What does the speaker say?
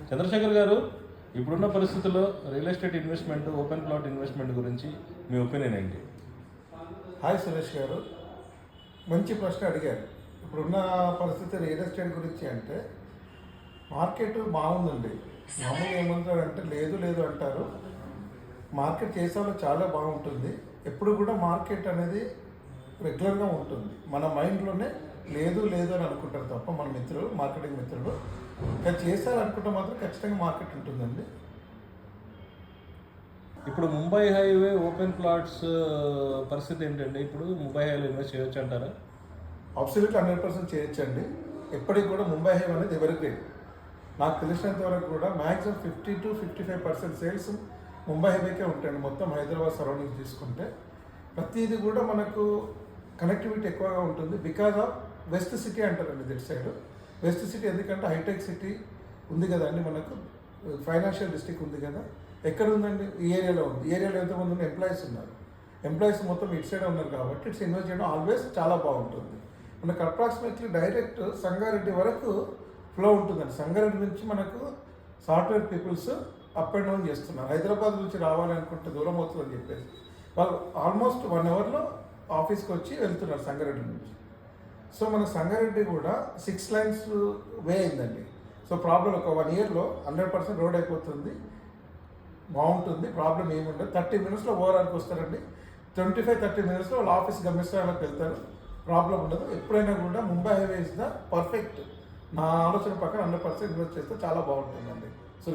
చంద్రశేఖర్ గారు, ఇప్పుడున్న పరిస్థితుల్లో real estate investment, open plot investment గురించి మీ ఒపీనియన్ ఏంటి? హాయ్ సురేష్ గారు, మంచి ప్రశ్న అడిగారు. ఇప్పుడున్న పరిస్థితి రియల్ ఎస్టేట్ గురించి అంటే మార్కెట్ బాగుందండి. మామూలుగా ఏమంటారంటే లేదు అంటారు. మార్కెట్ చేసే వాళ్ళు చాలా బాగుంటుంది. ఎప్పుడు కూడా మార్కెట్ అనేది రెగ్యులర్గా ఉంటుంది. మన మైండ్లోనే లేదు అని అనుకుంటారు తప్ప మన మిత్రులు, మార్కెటింగ్ మిత్రులు కానీ చేశారనుకుంటే మాత్రం ఖచ్చితంగా మార్కెట్ ఉంటుందండి. ఇప్పుడు ముంబై హైవే ఓపెన్ ప్లాట్స్ పరిస్థితి ఏంటండి? ఇప్పుడు ముంబై హైవేలో ఇన్వెస్ట్ చేయొచ్చు అంటారా? అబ్సల్యూట్లీ 100% చేయొచ్చండి. ఎప్పటికి కూడా ముంబై హైవే అనేది ఎవరిగ్రేడ్. నాకు తెలిసినంత వరకు కూడా మ్యాక్సిమం 50 to 55% సేల్స్ ముంబై హైవేకే ఉంటాయండి. మొత్తం హైదరాబాద్ సరౌండింగ్స్ తీసుకుంటే ప్రతిదీ కూడా మనకు కనెక్టివిటీ ఎక్కువగా ఉంటుంది. బికాజ్ ఆఫ్ వెస్ట్ సిటీ అంటారండి దిట్ సైడ్. వెస్ట్ సిటీ ఎందుకంటే హైటెక్ సిటీ ఉంది కదండి, మనకు ఫైనాన్షియల్ డిస్ట్రిక్ట్ ఉంది కదా. ఎక్కడ ఉందండి? ఈ ఏరియాలో ఉంది. ఈ ఏరియాలో ఎంతమంది ఉన్న ఎంప్లాయీస్ ఉన్నారు. ఎంప్లాయీస్ మొత్తం ఇటు సైడ్ ఉన్నారు కాబట్టి ఇట్స్ ఇన్వెస్ట్ చేయడం ఆల్వేస్ చాలా బాగుంటుంది. మనకు అప్రాక్సిమేట్లీ డైరెక్ట్ సంగారెడ్డి వరకు ఫ్లో ఉంటుందండి. సంగారెడ్డి నుంచి మనకు software peoples up and down చేస్తున్నారు. హైదరాబాద్ నుంచి రావాలనుకుంటే దూరం అవుతుందని చెప్పేసి వాళ్ళు ఆల్మోస్ట్ 1 అవర్లో ఆఫీస్కి వచ్చి వెళ్తున్నారు సంగారెడ్డి నుంచి. సో మన సంగారెడ్డి కూడా 6 lanes వే అయిందండి. సో ప్రాబ్లం ఒక 1 yearలో 100% రోడ్ అయిపోతుంది, బాగుంటుంది, ప్రాబ్లం ఏముండదు. 30 minutesలో ఓవరాల్కి వస్తారండి. 25-30 minutesలో వాళ్ళ ఆఫీస్ గమ్యస్థానాలకు వెళ్తారు, ప్రాబ్లం ఉండదు. ఎప్పుడైనా కూడా Mumbai highway is the perfect. నా ఆలోచన ప్రకారం 100% ఇన్వెస్ట్ చేస్తే చాలా బాగుంటుందండి.